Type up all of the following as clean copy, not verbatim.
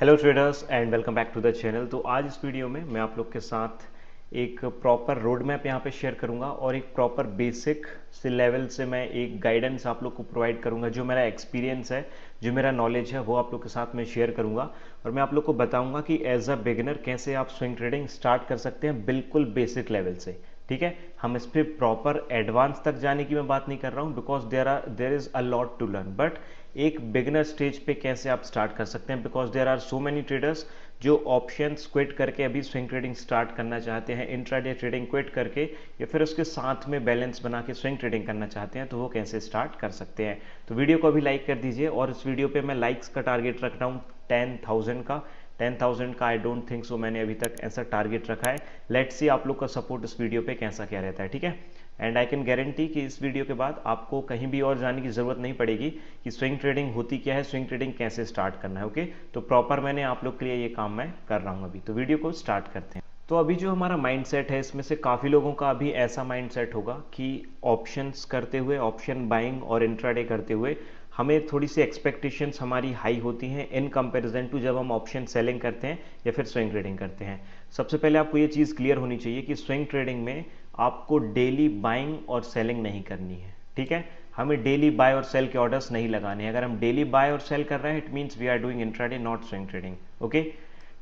Hello traders and welcome back to the channel. तो आज इस वीडियो में मैं आप लोग के साथ एक प्रॉपर रोड मैप यहाँ पे शेयर करूँगा और एक प्रॉपर बेसिक से लेवल से मैं एक गाइडेंस आप लोग को प्रोवाइड करूँगा। जो मेरा एक्सपीरियंस है, जो मेरा नॉलेज है, वो आप लोग के साथ मैं शेयर करूँगा और मैं आप लोग को बताऊँगा कि एज अ बिगिनर कैसे आप स्विंग ट्रेडिंग स्टार्ट कर सकते हैं, बिल्कुल बेसिक लेवल से। ठीक है, हम इस पर प्रॉपर एडवांस तक जाने की मैं बात नहीं कर रहा हूँ, because there is a lot to learn, but एक बिगिनर स्टेज पे कैसे आप स्टार्ट कर सकते हैं, because there are so many traders जो ऑप्शंस क्विट करके अभी स्विंग ट्रेडिंग स्टार्ट करना चाहते हैं, इंट्राडे ट्रेडिंग क्विट करके या फिर उसके साथ में बैलेंस बना के स्विंग ट्रेडिंग करना चाहते हैं, तो वो कैसे स्टार्ट कर सकते हैं। तो वीडियो को अभी लाइक कर दीजिए और इस वीडियो पे मैं लाइक्स का टारगेट रख रहा हूँ 10,000 का। 10,000 का आई डोंट थिंक सो मैंने अभी तक ऐसा टारगेट रखा है। लेट्स सी आप लोग का सपोर्ट इस वीडियो पे कैसा क्या रहता है। ठीक है, एंड आई कैन गारंटी कि इस वीडियो के बाद आपको कहीं भी और जाने की ज़रूरत नहीं पड़ेगी कि स्विंग ट्रेडिंग होती क्या है, स्विंग ट्रेडिंग कैसे स्टार्ट करना है। ओके, तो प्रॉपर मैंने आप लोग के लिए ये काम मैं कर रहा हूँ अभी। तो वीडियो को स्टार्ट करते हैं। तो अभी जो हमारा माइंडसेट है, इसमें से काफ़ी लोगों का अभी ऐसा माइंडसेट होगा कि ऑप्शंस करते हुए, ऑप्शन बाइंग और इंट्राडे करते हुए हमें थोड़ी सी एक्सपेक्टेशंस हमारी हाई होती हैं इन कंपैरिजन टू जब हम ऑप्शन सेलिंग करते हैं या फिर स्विंग ट्रेडिंग करते हैं। सबसे पहले आपको ये चीज़ क्लियर होनी चाहिए कि स्विंग ट्रेडिंग में आपको डेली बाइंग और सेलिंग नहीं करनी है। ठीक है, हमें डेली बाय और सेल के ऑर्डर्स नहीं लगाने हैं। अगर हम डेली बाय और सेल कर रहे हैं, it means we are doing intraday not swing trading. Okay,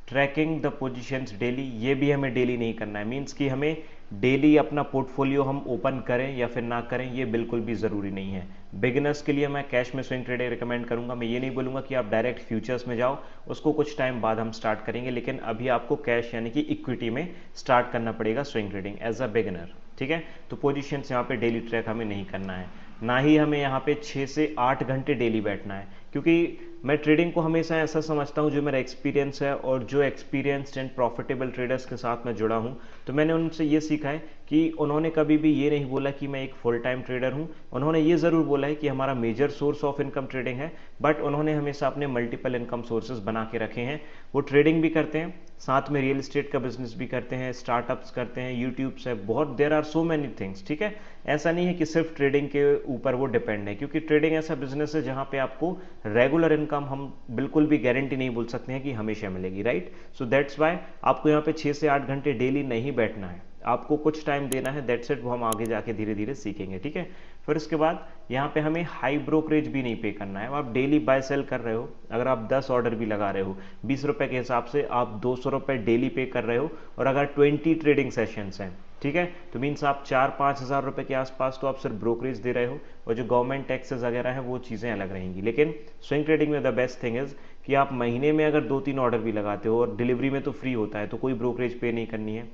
tracking the positions daily, ये भी हमें डेली नहीं करना है। मीन्स कि हमें डेली अपना पोर्टफोलियो हम ओपन करें या फिर ना करें, ये बिल्कुल भी ज़रूरी नहीं है। बिगिनर्स के लिए मैं कैश में स्विंग ट्रेडिंग रिकमेंड करूंगा। मैं ये नहीं बोलूंगा कि आप डायरेक्ट फ्यूचर्स में जाओ, उसको कुछ टाइम बाद हम स्टार्ट करेंगे, लेकिन अभी आपको कैश यानी कि इक्विटी में स्टार्ट करना पड़ेगा swing trading as a beginner. ठीक है, तो पोजीशंस यहाँ पे डेली ट्रैक हमें नहीं करना है, ना ही हमें यहाँ पे 6 से 8 घंटे डेली बैठना है, क्योंकि मैं ट्रेडिंग को हमेशा ऐसा समझता हूँ, जो मेरा एक्सपीरियंस है और जो एक्सपीरियंस्ड एंड प्रॉफिटेबल ट्रेडर्स के साथ मैं जुड़ा हूँ, तो मैंने उनसे ये सीखा है कि उन्होंने कभी भी ये नहीं बोला कि मैं एक फुल टाइम ट्रेडर हूँ। उन्होंने ये ज़रूर बोला है कि हमारा major source of income trading है, बट उन्होंने हमेशा अपने मल्टीपल इनकम सोर्सेज बना के रखे हैं। वो ट्रेडिंग भी करते हैं, साथ में रियल एस्टेट का बिजनेस भी करते हैं, स्टार्टअप्स करते हैं, यूट्यूब से बहुत, there are so many things. ठीक है, ऐसा नहीं है कि सिर्फ ट्रेडिंग के ऊपर वो डिपेंड है, क्योंकि ट्रेडिंग ऐसा बिजनेस है जहाँ पे आपको रेगुलर इनकम हम बिल्कुल भी गारंटी नहीं बोल सकते हैं कि हमेशा मिलेगी। राइट, सो दैट्स वाई आपको यहाँ पे 6 से 8 घंटे डेली नहीं बैठना है, आपको कुछ टाइम देना है। दैट्स इट, वो हम आगे जाके धीरे धीरे सीखेंगे। ठीक है, फिर उसके बाद यहाँ पे हमें हाई ब्रोकरेज भी नहीं पे करना है। आप डेली बाय सेल कर रहे हो, अगर आप 10 ऑर्डर भी लगा रहे हो 20 रुपए के हिसाब से, आप 200 रुपए डेली पे कर रहे हो, और अगर 20 ट्रेडिंग सेशंस हैं, ठीक है, तो मीन्स आप 4-5 हज़ार रुपए के आसपास तो आप सिर्फ ब्रोकरेज दे रहे हो, और जो गवर्नमेंट टैक्सेस वगैरह हैं वो चीज़ें अलग रहेंगी। लेकिन स्विंग ट्रेडिंग में द बेस्ट थिंग इज कि आप महीने में अगर 2-3 ऑर्डर भी लगाते हो और डिलीवरी में तो फ्री होता है, तो कोई ब्रोकरेज पे नहीं करनी है,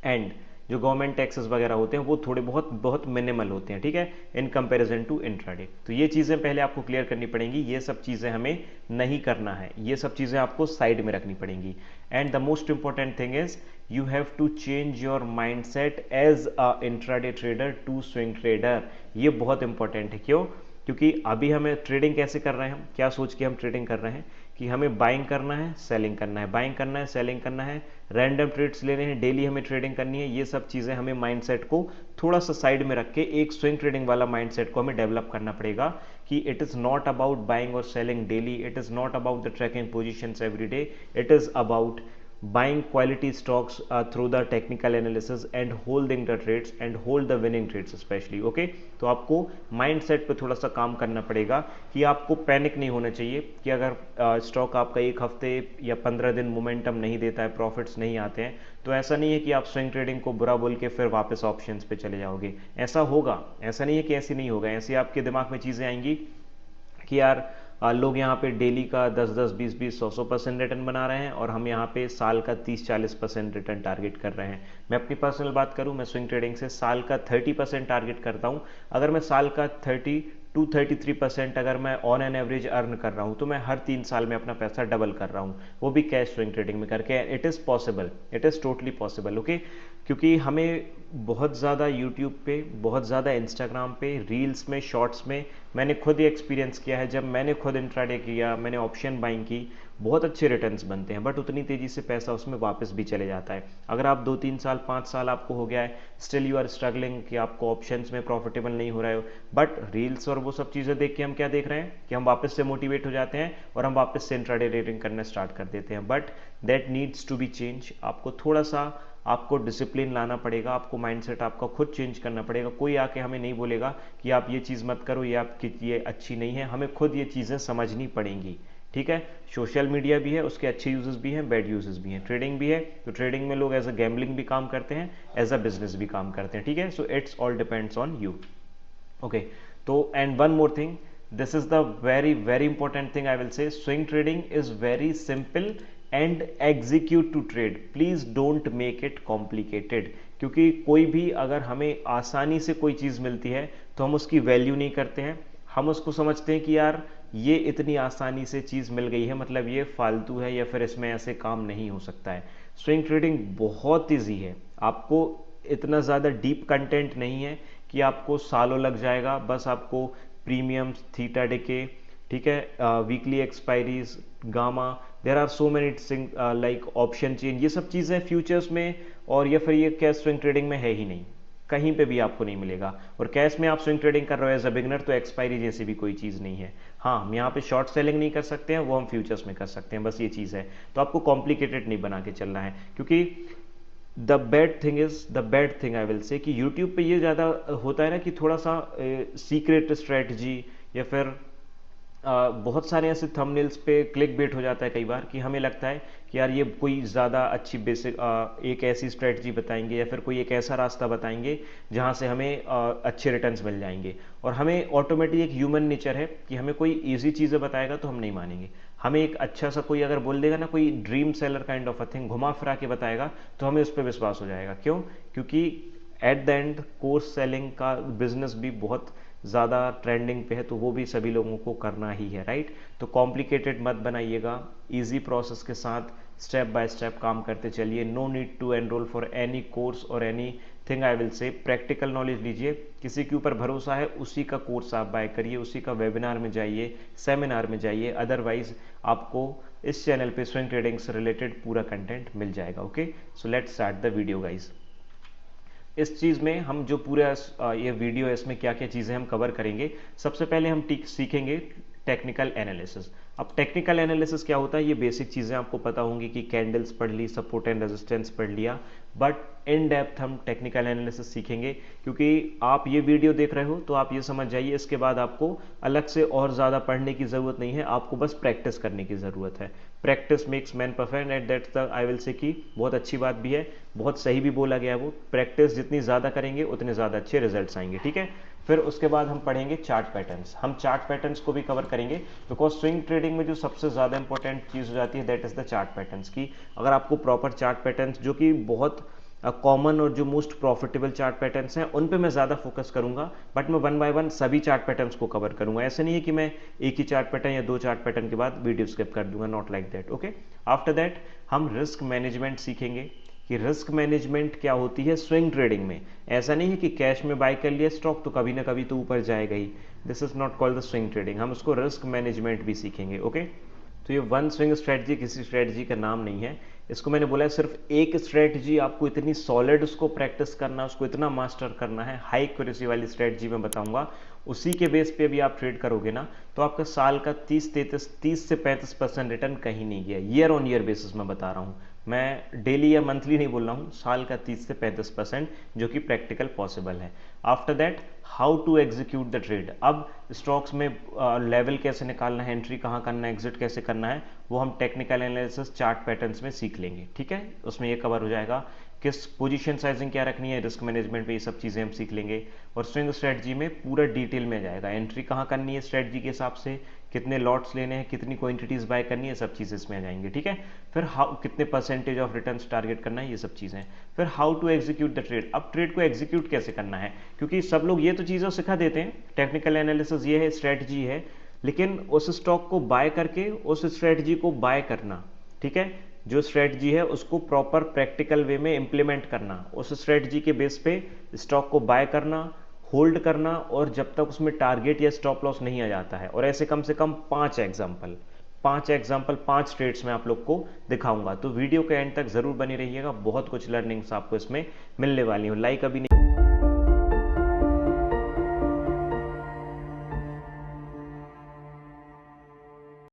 एंड जो गवर्नमेंट टैक्सेस वगैरह होते हैं वो थोड़े बहुत बहुत मिनिमल होते हैं। ठीक है, इन कंपैरिजन टू इंट्राडे। तो ये चीज़ें पहले आपको क्लियर करनी पड़ेंगी, ये सब चीज़ें हमें नहीं करना है, ये सब चीज़ें आपको साइड में रखनी पड़ेंगी। And the most important thing is you have to change your mindset as a intraday trader to swing trader. ये बहुत इंपॉर्टेंट है। क्यों? क्योंकि अभी हमें ट्रेडिंग कैसे कर रहे हैं, हम क्या सोच के हम ट्रेडिंग कर रहे हैं कि हमें बाइंग करना है, सेलिंग करना है, बाइंग करना है, सेलिंग करना है, रैंडम ट्रेड्स लेने हैं, डेली हमें ट्रेडिंग करनी है। ये सब चीज़ें हमें माइंडसेट को थोड़ा सा साइड में रख के एक स्विंग ट्रेडिंग वाला माइंडसेट को हमें डेवलप करना पड़ेगा कि it is not about buying और selling daily, it is not about the tracking positions every day, it is about buying quality stocks through the technical analysis and holding the trades and hold the winning trades especially. okay, तो आपको mindset पे थोड़ा सा काम करना पड़ेगा कि आपको पैनिक नहीं होना चाहिए कि अगर स्टॉक आपका एक हफ्ते या 15 दिन मोमेंटम नहीं देता है, प्रॉफिट्स नहीं आते हैं, तो ऐसा नहीं है कि आप स्विंग ट्रेडिंग को बुरा बोल के फिर वापस ऑप्शंस पे चले जाओगे। ऐसा होगा, ऐसा नहीं है कि ऐसे नहीं होगा। ऐसे आपके दिमाग में चीज़ें आएंगी कि यार लोग यहाँ पे डेली का 10-10, 20-20, 100% रिटर्न बना रहे हैं और हम यहाँ पे साल का 30-40% रिटर्न टारगेट कर रहे हैं। मैं अपनी पर्सनल बात करूँ, मैं स्विंग ट्रेडिंग से साल का 30% टारगेट करता हूँ। अगर मैं साल का 30-33% अगर मैं ऑन एन एवरेज अर्न कर रहा हूँ, तो मैं हर 3 साल में अपना पैसा डबल कर रहा हूँ, वो भी कैश स्विंग ट्रेडिंग में करके। It is possible, it is totally possible. Okay, क्योंकि हमें बहुत ज़्यादा यूट्यूब पे, बहुत ज़्यादा इंस्टाग्राम पे, रील्स में, शॉर्ट्स में मैंने खुद ही एक्सपीरियंस किया है। जब मैंने खुद इंट्राडे किया, मैंने ऑप्शन बाइंग की, बहुत अच्छे रिटर्न्स बनते हैं, बट उतनी तेज़ी से पैसा उसमें वापस भी चले जाता है। अगर आप 2-3 साल 5 साल आपको हो गया है, स्टिल यू आर स्ट्रगलिंग कि आपको ऑप्शंस में प्रॉफिटेबल नहीं हो रहे हो, बट रील्स और वो सब चीज़ें देख के हम क्या देख रहे हैं कि हम वापस से मोटिवेट हो जाते हैं और हम वापस से इंट्राडे ट्रेडिंग करना स्टार्ट कर देते हैं। But that needs to be change. आपको थोड़ा सा आपको डिसिप्लिन लाना पड़ेगा, आपको माइंडसेट आपका खुद चेंज करना पड़ेगा। कोई आके हमें नहीं बोलेगा कि आप ये चीज़ मत करो, ये अच्छी नहीं है, हमें खुद ये चीज़ें समझनी पड़ेंगी। ठीक है, सोशल मीडिया भी है, उसके अच्छे यूजेस भी हैं, बैड यूजेस भी हैं। ट्रेडिंग भी है, तो ट्रेडिंग में लोग एज अ गैम्बलिंग भी काम करते हैं, एज अ बिजनेस भी काम करते हैं। ठीक है, so it's all depends on you. Okay, तो and one more thing, this is the very important thing I will say, swing trading is very simple and execute to trade, please don't make it complicated। क्योंकि कोई भी अगर हमें आसानी से कोई चीज़ मिलती है तो हम उसकी वैल्यू नहीं करते हैं, हम उसको समझते हैं कि यार ये इतनी आसानी से चीज़ मिल गई है, मतलब ये फालतू है या फिर इसमें ऐसे काम नहीं हो सकता है। स्विंग ट्रेडिंग बहुत ईजी है, आपको इतना ज़्यादा डीप कंटेंट नहीं है कि आपको सालों लग जाएगा। बस आपको प्रीमियम्स, थीटा डिके, ठीक है, weekly expiries, gamma, there are so many like option chain, ये सब चीज़ें फ्यूचर्स में और या फिर ये कैश स्विंग ट्रेडिंग में है ही नहीं, कहीं पे भी आपको नहीं मिलेगा। और कैश में आप स्विंग ट्रेडिंग कर रहे हो एज अ बिगनर तो एक्सपायरी जैसी भी कोई चीज़ नहीं है। हाँ, हम यहाँ पे शॉर्ट सेलिंग नहीं कर सकते हैं, वो हम फ्यूचर्स में कर सकते हैं, बस ये चीज़ है। तो आपको कॉम्प्लिकेटेड नहीं बना के चलना है, क्योंकि the bad thing I will से कि यूट्यूब पे ये ज़्यादा होता है ना कि थोड़ा सा सीक्रेट स्ट्रेटजी या फिर बहुत सारे ऐसे थंबनेल्स पे क्लिक बेट हो जाता है कई बार कि हमें लगता है कि यार ये कोई ज़्यादा अच्छी बेसिक एक ऐसी स्ट्रेटजी बताएंगे या फिर कोई एक ऐसा रास्ता बताएंगे जहाँ से हमें अच्छे रिटर्न्स मिल जाएंगे। और हमें ऑटोमेटिक एक ह्यूमन नेचर है कि हमें कोई ईजी चीज़ें बताएगा तो हम नहीं मानेंगे। हमें एक अच्छा सा कोई अगर बोल देगा ना, कोई dream seller kind of a thing घुमा फिरा के बताएगा तो हमें उस पर विश्वास हो जाएगा। क्यों? क्योंकि at the end course selling का बिजनेस भी बहुत ज़्यादा ट्रेंडिंग पे है, तो वो भी सभी लोगों को करना ही है, राइट। तो कॉम्प्लिकेटेड मत बनाइएगा, इजी प्रोसेस के साथ स्टेप बाय स्टेप काम करते चलिए। No need to enroll for any course और anything I will say. Practical knowledge लीजिए, किसी के ऊपर भरोसा है उसी का कोर्स आप बाय करिए, उसी का वेबिनार में जाइए, सेमिनार में जाइए, अदरवाइज आपको इस चैनल पे स्विंग ट्रेडिंग से रिलेटेड पूरा कंटेंट मिल जाएगा। Okay, so let's start the video guys. इस चीज़ में हम जो पूरा ये वीडियो है इसमें क्या क्या चीज़ें हम कवर करेंगे। सबसे पहले हम सीखेंगे टेक्निकल एनालिसिस। अब टेक्निकल एनालिसिस क्या होता है, ये बेसिक चीज़ें आपको पता होंगी कि कैंडल्स पढ़ ली, सपोर्ट एंड रेजिस्टेंस पढ़ लिया, बट इन डेप्थ हम टेक्निकल एनालिसिस सीखेंगे। क्योंकि आप ये वीडियो देख रहे हो तो आप ये समझ जाइए, इसके बाद आपको अलग से और ज़्यादा पढ़ने की ज़रूरत नहीं है, आपको बस प्रैक्टिस करने की ज़रूरत है। Practice makes man perfect and that's the I will से कि बहुत अच्छी बात भी है, बहुत सही भी बोला गया है वो। प्रैक्टिस जितनी ज़्यादा करेंगे उतने ज़्यादा अच्छे रिजल्ट्स आएंगे, ठीक है। फिर उसके बाद हम पढ़ेंगे चार्ट पैटर्न्स। हम चार्ट पैटर्न्स को भी कवर करेंगे, बिकॉज स्विंग ट्रेडिंग में जो सबसे ज़्यादा इंपॉर्टेंट चीज़ हो जाती है that is the chart patterns की। अगर आपको प्रॉपर चार्ट पैटर्न्स जो कि बहुत कॉमन और जो मोस्ट प्रॉफिटेबल चार्ट पैटर्न्स हैं उन पे मैं ज़्यादा फोकस करूंगा, बट मैं वन बाय वन सभी चार्ट पैटर्न्स को कवर करूंगा। ऐसे नहीं है कि मैं एक ही चार्ट पैटर्न या 2 चार्ट पैटर्न के बाद वीडियो स्किप कर दूंगा, not like that. Okay, after that हम रिस्क मैनेजमेंट सीखेंगे कि रिस्क मैनेजमेंट क्या होती है स्विंग ट्रेडिंग में। ऐसा नहीं है कि कैश में बाय कर लिया स्टॉक तो कभी ना कभी तो ऊपर जाएगा ही, this is not called the swing trading. हम उसको रिस्क मैनेजमेंट भी सीखेंगे। ओके, तो ये वन स्विंग स्ट्रेटजी किसी स्ट्रेटजी का नाम नहीं है, इसको मैंने बोला है सिर्फ एक स्ट्रेटजी, आपको इतनी सॉलिड उसको प्रैक्टिस करना, उसको इतना मास्टर करना है, हाई एक्यूरेसी वाली स्ट्रेटजी मैं बताऊंगा, उसी के बेस पे भी आप ट्रेड करोगे ना तो आपका साल का 30 से 35% रिटर्न कहीं नहीं गया। ईयर ऑन ईयर बेसिस में बता रहा हूँ मैं, डेली या मंथली नहीं बोल रहा हूँ, साल का 30 से 35% जो कि प्रैक्टिकल पॉसिबल है। After that how to execute the trade. अब स्टॉक्स में लेवल कैसे निकालना है, एंट्री कहाँ करना है, एग्जिट कैसे करना है, वो हम टेक्निकल एनालिसिस चार्ट पैटर्न्स में सीख लेंगे, ठीक है। उसमें ये कवर हो जाएगा, किस पोजीशन साइजिंग क्या रखनी है, रिस्क मैनेजमेंट में ये सब चीज़ें हम सीख लेंगे। और स्विंग स्ट्रेटजी में पूरा डिटेल में जाएगा, एंट्री कहाँ करनी है स्ट्रेटजी के हिसाब से, कितने लॉट्स लेने हैं, कितनी क्वांटिटीज बाय करनी है, सब चीज़ें इसमें आ जाएंगी, ठीक है। फिर हाउ कितने परसेंटेज ऑफ रिटर्न्स टारगेट करना है, ये सब चीज़ें। फिर how to execute the trade. अब ट्रेड को एग्जीक्यूट कैसे करना है, क्योंकि सब लोग ये तो चीज़ें सिखा देते हैं, टेक्निकल एनालिसिस ये है, स्ट्रेटजी है, लेकिन उस स्टॉक को बाय करके उस स्ट्रेटजी को बाय करना, ठीक है, जो स्ट्रेटजी है उसको प्रॉपर प्रैक्टिकल वे में इंप्लीमेंट करना, उस स्ट्रेटजी के बेस पे स्टॉक को बाय करना, होल्ड करना, और जब तक उसमें टारगेट या स्टॉप लॉस नहीं आ जाता है। और ऐसे कम से कम 5 5 एग्जाम्पल 5 ट्रेड्स में आप लोग को दिखाऊंगा। तो वीडियो के एंड तक जरूर बनी रहिएगा, बहुत कुछ लर्निंग्स आपको इसमें मिलने वाली हो। लाइक अभी नहीं